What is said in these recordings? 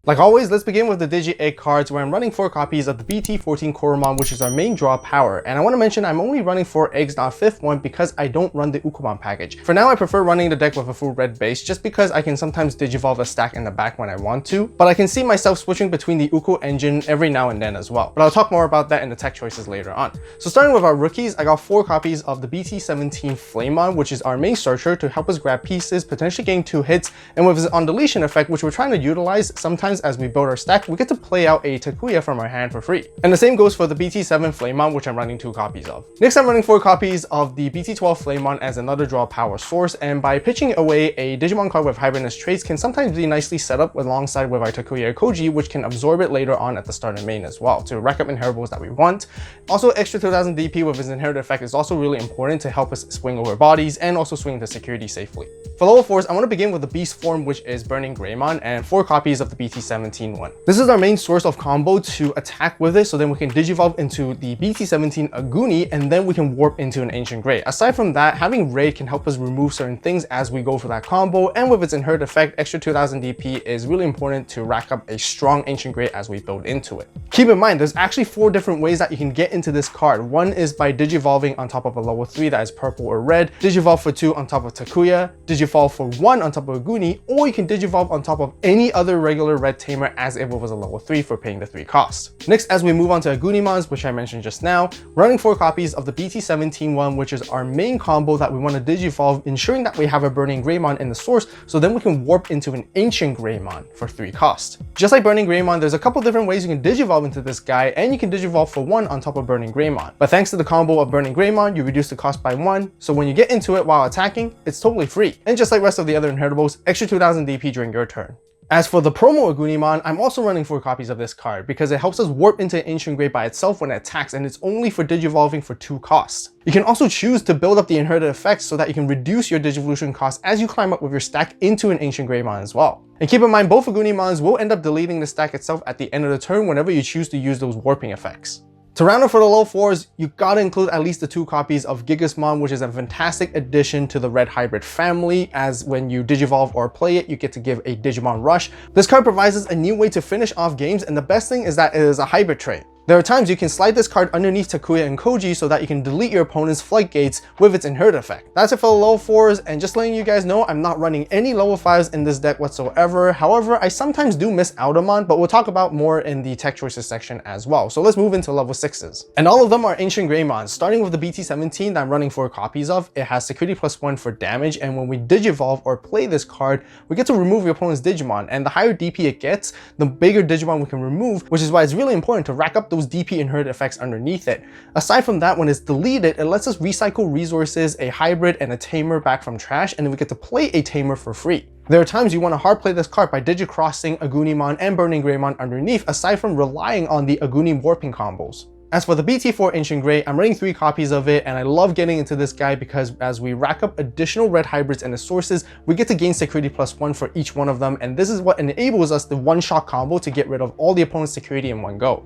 Like always, let's begin with the Digi-Egg cards, where I'm running 4 copies of the BT14 Greymon, which is our main draw power. And I want to mention I'm only running 4 eggs, not a 5th one, because I don't run the Ukobon package. For now, I prefer running the deck with a full red base, just because I can sometimes Digivolve a stack in the back when I want to, but I can see myself switching between the Uko engine every now and then as well. But I'll talk more about that in the tech choices later on. So starting with our rookies, I got 4 copies of the BT17 Greymon, which is our main searcher to help us grab pieces, potentially getting 2 hits, and with his on-deletion effect, which we're trying to utilize sometimes as we build our stack, we get to play out a Takuya from our hand for free. And the same goes for the BT7 Greymon, which I'm running 2 copies of. Next, I'm running 4 copies of the BT12 Greymon as another draw power source, and by pitching away a Digimon card with hybridness traits can sometimes be nicely set up alongside with our Takuya Koji, which can absorb it later on at the start of main as well to rack up inheritables that we want. Also, extra 2000 DP with his inherited effect is also really important to help us swing over bodies and also swing into security safely. For level 4s, I want to begin with the beast form, which is Burning Greymon, and 4 copies of the BT17 one. This is our main source of combo to attack with it, so then we can Digivolve into the BT17 Aguni, and then we can warp into an Ancient Grey. Aside from that, having Raid can help us remove certain things as we go for that combo, and with its inherent effect, extra 2000 DP is really important to rack up a strong Ancient Grey as we build into it. Keep in mind, there's actually 4 different ways that you can get into this card. One is by Digivolving on top of a level 3 that is purple or red, Digivolve for 2 on top of Takuya, Digivolve for 1 on top of Aguni, or you can Digivolve on top of any other regular red tamer as if it was a level 3 for paying the 3 cost. Next, as we move on to Agunimons, which I mentioned just now, running 4 copies of the BT17 one, which is our main combo that we want to Digivolve, ensuring that we have a Burning Greymon in the source, so then we can warp into an Ancient Greymon for 3 cost. Just like Burning Greymon, there's a couple different ways you can Digivolve into this guy, and you can Digivolve for 1 on top of Burning Greymon. But thanks to the combo of Burning Greymon, you reduce the cost by 1, so when you get into it while attacking, it's totally free. And just like rest of the other inheritables, extra 2000 DP during your turn. As for the promo Agunimon, I'm also running 4 copies of this card because it helps us warp into Ancient Grey by itself when it attacks, and it's only for Digivolving for 2 costs. You can also choose to build up the inherited effects so that you can reduce your Digivolution cost as you climb up with your stack into an Ancient Greymon as well. And keep in mind, both Agunimons will end up deleting the stack itself at the end of the turn whenever you choose to use those warping effects. To round up for the low 4s, you gotta include at least the 2 copies of Gigasmon, which is a fantastic addition to the Red Hybrid family, as when you Digivolve or play it, you get to give a Digimon Rush. This card provides us a new way to finish off games, and the best thing is that it is a hybrid trait. There are times you can slide this card underneath Takuya and Koji so that you can delete your opponent's flight gates with its inherent effect. That's it for the low 4s, and just letting you guys know, I'm not running any level 5s in this deck whatsoever. However, I sometimes do miss out on, but we'll talk about more in the tech choices section as well. So let's move into level 6s. And all of them are Ancient Greymon, starting with the BT17 that I'm running 4 copies of. It has security +1 for damage, and when we Digivolve or play this card, we get to remove your opponent's Digimon, and the higher DP it gets, the bigger Digimon we can remove, which is why it's really important to rack up those DP inherent effects underneath it. Aside from that, when it's deleted, it lets us recycle resources, a hybrid, and a tamer back from trash, and then we get to play a tamer for free. There are times you want to hard play this card by Digicrossing Agunimon and Burning Greymon underneath, aside from relying on the Aguni warping combos. As for the BT4 Ancient Grey, I'm running 3 copies of it, and I love getting into this guy because as we rack up additional red hybrids and the sources, we get to gain security +1 for each one of them, and this is what enables us the one-shot combo to get rid of all the opponent's security in one go.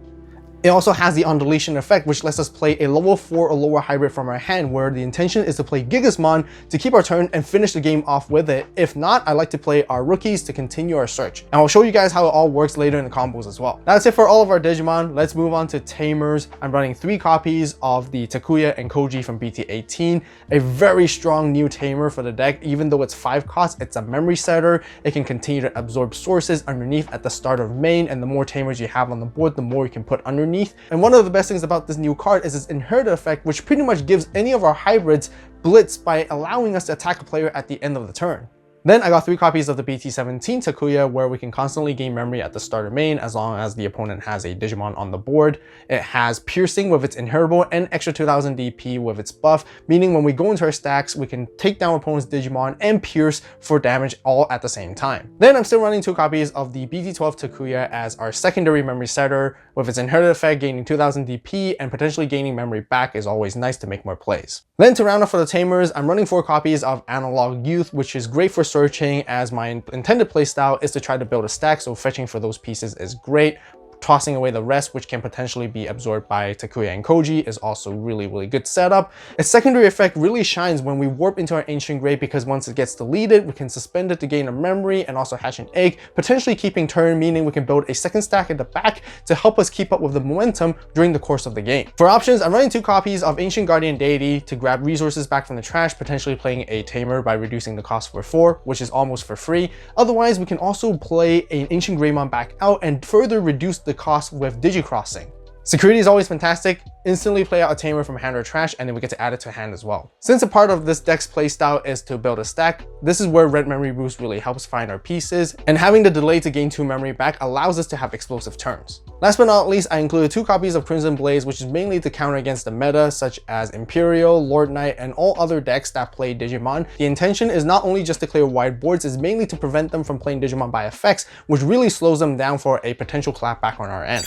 It also has the on-deletion effect, which lets us play a level 4 or lower hybrid from our hand, where the intention is to play Gigasmon to keep our turn and finish the game off with it. If not, I like to play our rookies to continue our search. And I'll show you guys how it all works later in the combos as well. That's it for all of our Digimon. Let's move on to Tamers. I'm running 3 copies of the Takuya and Koji from BT18. A very strong new tamer for the deck. Even though it's 5 costs, it's a memory setter. It can continue to absorb sources underneath at the start of main, and the more tamers you have on the board, the more you can put underneath. And one of the best things about this new card is its inherited effect, which pretty much gives any of our hybrids blitz by allowing us to attack a player at the end of the turn. Then I got 3 copies of the BT17 Takuya, where we can constantly gain memory at the starter main as long as the opponent has a Digimon on the board. It has piercing with its inheritable and extra 2000 DP with its buff, meaning when we go into our stacks, we can take down opponent's Digimon and pierce for damage all at the same time. Then I'm still running 2 copies of the BT12 Takuya as our secondary memory setter. With its inherited effect, gaining 2000 DP and potentially gaining memory back is always nice to make more plays. Then to round off for the Tamers, I'm running 4 copies of Analog Youth, which is great for searching, as my intended playstyle is to try to build a stack, so fetching for those pieces is great. Tossing away the rest, which can potentially be absorbed by Takuya and Koji, is also really good setup. Its secondary effect really shines when we warp into our Ancient Grey, because once it gets deleted, we can suspend it to gain a memory and also hatch an egg, potentially keeping turn, meaning we can build a second stack at the back to help us keep up with the momentum during the course of the game. For options, I'm running 2 copies of Ancient Guardian Deity to grab resources back from the trash, potentially playing a Tamer by reducing the cost for 4, which is almost for free. Otherwise, we can also play an Ancient Greymon back out and further reduce the cost with Digi-Crossing. Security is always fantastic. Instantly play out a Tamer from hand or trash, and then we get to add it to hand as well. Since a part of this deck's playstyle is to build a stack, this is where red memory boost really helps find our pieces, and having the delay to gain 2 memory back allows us to have explosive turns. Last but not least, I included 2 copies of Crimson Blaze, which is mainly to counter against the meta, such as Imperial, Lord Knight, and all other decks that play Digimon. The intention is not only just to clear wide boards, it's mainly to prevent them from playing Digimon by effects, which really slows them down for a potential clapback on our end.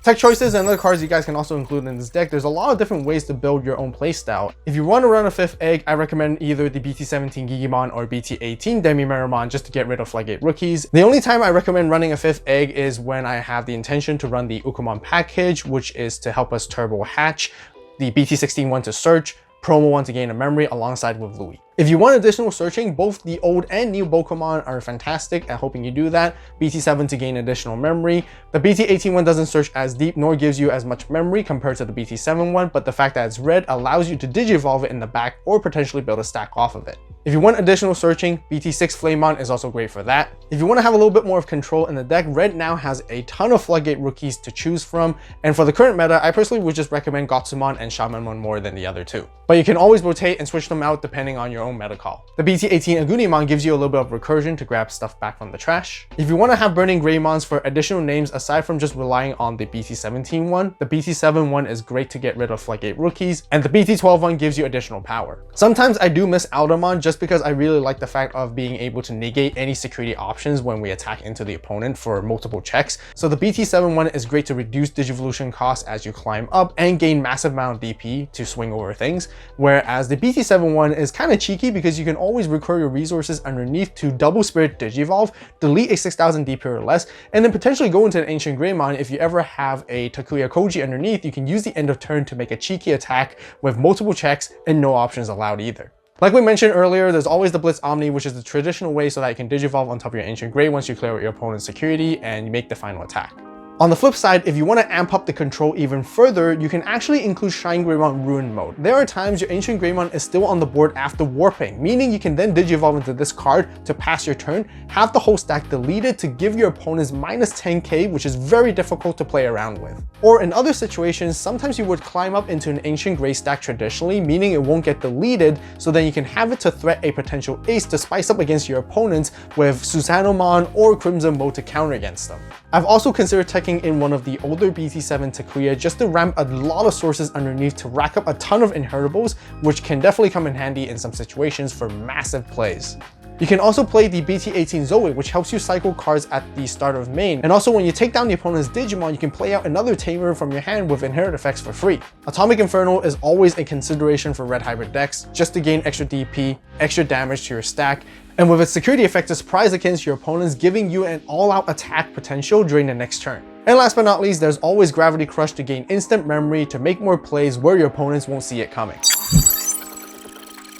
Tech choices and other cards you guys can also include in this deck. There's a lot of different ways to build your own playstyle. If you want to run a 5th egg, I recommend either the BT17 Digimon or BT18 Demi-Meramon just to get rid of Floodgate rookies. The only time I recommend running a 5th egg is when I have the intention to run the Ukomon package, which is to help us turbo hatch, the BT16 one to search, promo one to gain a memory alongside with Louis. If you want additional searching, both the old and new Pokemon are fantastic at helping you do that. BT7 to gain additional memory. The BT18 one doesn't search as deep nor gives you as much memory compared to the BT7 one, but the fact that it's red allows you to Digivolve it in the back or potentially build a stack off of it. If you want additional searching, BT6 Flamemon is also great for that. If you want to have a little bit more of control in the deck, red now has a ton of Floodgate rookies to choose from, and for the current meta, I personally would just recommend Gotsumon and Shamanmon more than the other 2. But you can always rotate and switch them out depending on your own meta call. The BT18 Agunimon gives you a little bit of recursion to grab stuff back from the trash. If you want to have Burning Greymons for additional names aside from just relying on the BT17 one, the BT7 one is great to get rid of Floodgate rookies, and the BT12 one gives you additional power. Sometimes I do miss Aldermon just because I really like the fact of being able to negate any security options when we attack into the opponent for multiple checks. So the BT7 one is great to reduce Digivolution costs as you climb up and gain massive amount of DP to swing over things, whereas the BT7 one is kind of cheeky because you can always recur your resources underneath to double Spirit Digivolve, delete a 6000 DP or less, and then potentially go into an Ancient Greymon. If you ever have a Takuya Koji underneath, you can use the end of turn to make a cheeky attack with multiple checks and no options allowed either. Like we mentioned earlier, there's always the Blitz Omni, which is the traditional way so that you can Digivolve on top of your Ancient Grey once you clear out your opponent's security and you make the final attack. On the flip side, if you want to amp up the control even further, you can actually include Shine Greymon Ruin mode. There are times your Ancient Greymon is still on the board after warping, meaning you can then Digivolve into this card to pass your turn, have the whole stack deleted to give your opponents minus 10k, which is very difficult to play around with. Or in other situations, sometimes you would climb up into an Ancient Grey stack traditionally, meaning it won't get deleted, so then you can have it to threat a potential ace to spice up against your opponents with Susanomon or Crimson mode to counter against them. I've also considered teching in one of the older BT7 Takuya just to ramp a lot of sources underneath to rack up a ton of inheritables, which can definitely come in handy in some situations for massive plays. You can also play the BT18 Zoe, which helps you cycle cards at the start of main, and also when you take down the opponent's Digimon, you can play out another Tamer from your hand with inherit effects for free. Atomic Inferno is always a consideration for red hybrid decks, just to gain extra DP, extra damage to your stack, and with its security effect to surprise against your opponents, giving you an all-out attack potential during the next turn. And last but not least, there's always Gravity Crush to gain instant memory to make more plays where your opponents won't see it coming.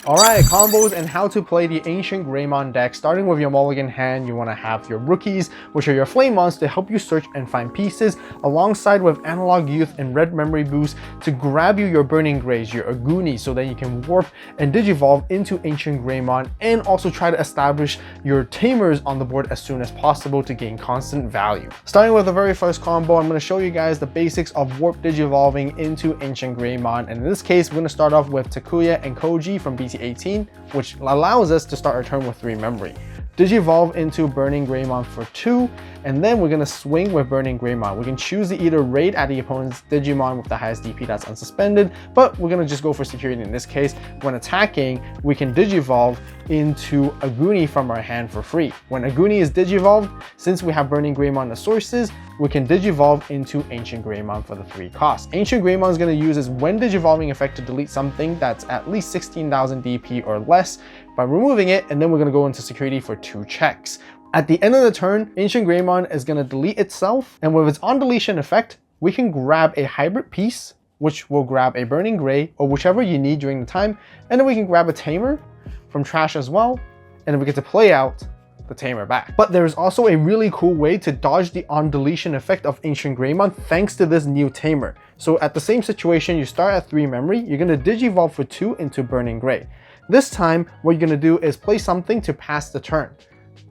Alright, combos and how to play the Ancient Greymon deck. Starting with your mulligan hand, you want to have your rookies, which are your Flamemons, to help you search and find pieces, alongside with Analog Youth and Red Memory Boost to grab you your Burning Greys, your Aguni, so that you can warp and Digivolve into Ancient Greymon, and also try to establish your Tamers on the board as soon as possible to gain constant value. Starting with the very first combo, I'm going to show you guys the basics of warp Digivolving into Ancient Greymon, and in this case, we're going to start off with Takuya and Koji from BT BT18, which allows us to start our turn with 3 memory. Digivolve into Burning Greymon for 2, and then we're going to swing with Burning Greymon. We can choose to either raid at the opponent's Digimon with the highest DP that's unsuspended, but we're going to just go for security in this case. When attacking, we can Digivolve into Aguni from our hand for free. When Aguni is Digivolved, since we have Burning Greymon the sources, we can Digivolve into Ancient Greymon for the 3 costs. Ancient Greymon is going to use its when Digivolving effect to delete something that's at least 16,000 DP or less by removing it, and then we're going to go into security for 2 checks. At the end of the turn, Ancient Greymon is going to delete itself, and with its on deletion effect, we can grab a hybrid piece, which will grab a Burning Grey or whichever you need during the time, and then we can grab a Tamer from trash as well, and then we get to play out the Tamer back. But there's also a really cool way to dodge the on deletion effect of Ancient Greymon thanks to this new Tamer. So at the same situation, you start at 3 memory, you're going to Digivolve for 2 into Burning Grey. This time, what you're going to do is play something to pass the turn.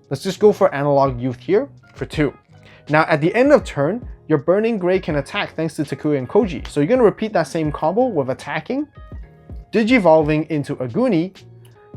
Let's just go for Analog Youth here for 2. Now at the end of turn, your Burning Grey can attack thanks to Takuya and Koji. So you're going to repeat that same combo with attacking, Digivolving into Aguni.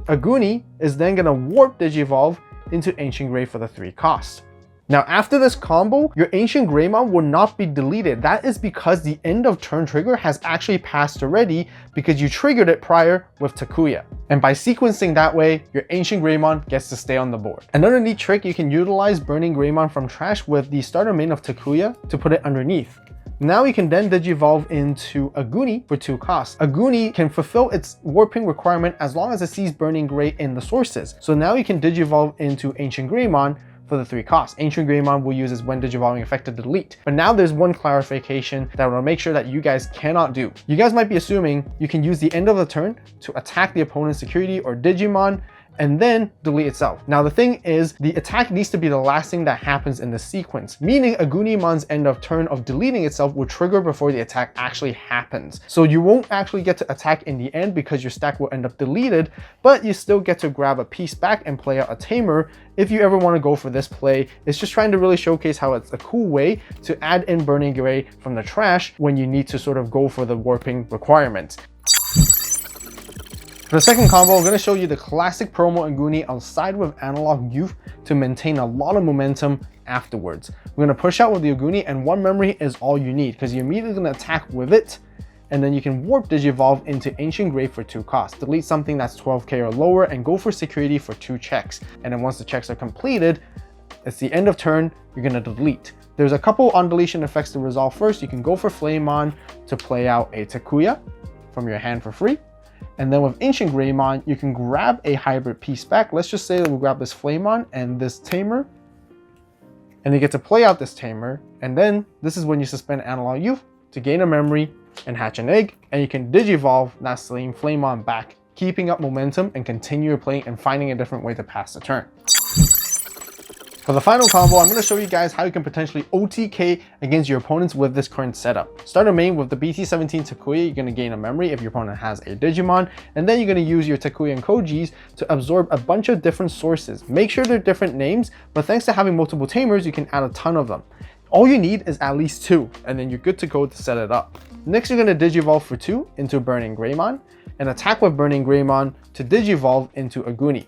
Aguni is then going to Warp Digivolve into Ancient Grey for the 3 costs. Now after this combo, your Ancient Greymon will not be deleted. That is because the end of turn trigger has actually passed already because you triggered it prior with Takuya. And by sequencing that way, your Ancient Greymon gets to stay on the board. Another neat trick, you can utilize Burning Greymon from trash with the starter main of Takuya to put it underneath. Now you can then Digivolve into Aguni for 2 costs. Aguni can fulfill its warping requirement as long as it sees Burning Grey in the sources. So now you can Digivolve into Ancient Greymon for the 3 costs. Ancient Greymon will use its when Digivolving effect to delete. But now there's one clarification that will make sure that you guys cannot do. You guys might be assuming you can use the end of the turn to attack the opponent's security or Digimon and then delete itself. Now the thing is, the attack needs to be the last thing that happens in the sequence, meaning Agunimon's end of turn of deleting itself will trigger before the attack actually happens. So you won't actually get to attack in the end because your stack will end up deleted, but you still get to grab a piece back and play out a Tamer if you ever want to go for this play. It's just trying to really showcase how it's a cool way to add in Burning Grey from the trash when you need to sort of go for the warping requirements. For the second combo, I'm going to show you the classic promo Aguni outside with Analog Youth to maintain a lot of momentum afterwards. We're going to push out with the Aguni, and 1 memory is all you need because you're immediately going to attack with it, and then you can Warp Digivolve into Ancient Grey for 2 costs. Delete something that's 12k or lower and go for security for 2 checks. And then once the checks are completed, it's the end of turn, you're going to delete. There's a couple on deletion effects to resolve first. You can go for Flamon to play out a Takuya from your hand for free. And then with Ancient Greymon, you can grab a hybrid piece back. Let's just say that we'll grab this Flamon and this Tamer. And you get to play out this Tamer. And then this is when you suspend Analog Youth to gain a memory and hatch an egg. And you can Digivolve that same Flamon back, keeping up momentum and continue playing and finding a different way to pass the turn. For the final combo, I'm going to show you guys how you can potentially OTK against your opponents with this current setup. Start a main with the BT17 Takuya, you're going to gain a memory if your opponent has a Digimon, and then you're going to use your Takuya and Kojis to absorb a bunch of different sources. Make sure they're different names, but thanks to having multiple Tamers, you can add a ton of them. All you need is at least 2, and then you're good to go to set it up. Next, you're going to Digivolve for 2 into Burning Greymon, and attack with Burning Greymon to Digivolve into Aguni.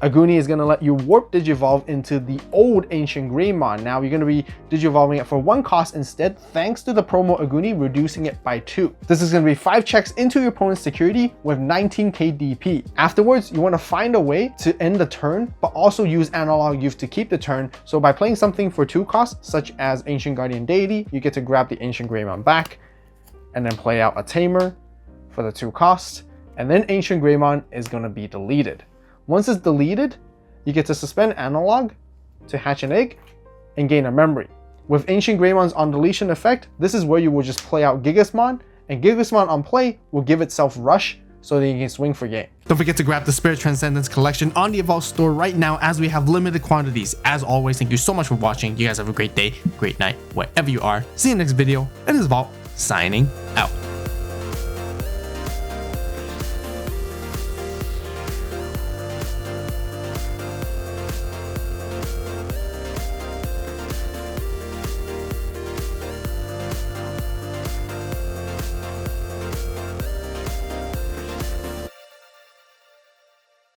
Aguni is going to let you Warp Digivolve into the old Ancient Greymon. Now you're going to be Digivolving it for 1 cost instead, thanks to the promo Aguni reducing it by 2. This is going to be 5 checks into your opponent's security with 19k DP. Afterwards, you want to find a way to end the turn, but also use Analog Youth to keep the turn. So by playing something for 2 costs, such as Ancient Guardian Deity, you get to grab the Ancient Greymon back, and then play out a Tamer for the 2 costs, and then Ancient Greymon is going to be deleted. Once it's deleted, you get to suspend Analog to hatch an egg and gain a memory. With Ancient Greymon's on deletion effect, this is where you will just play out Gigasmon, and Gigasmon on play will give itself Rush so that you can swing for game. Don't forget to grab the Spirit Transcendence collection on the AVAULT store right now as we have limited quantities. As always, thank you so much for watching. You guys have a great day, great night, wherever you are. See you next video. It is AVAULT signing out.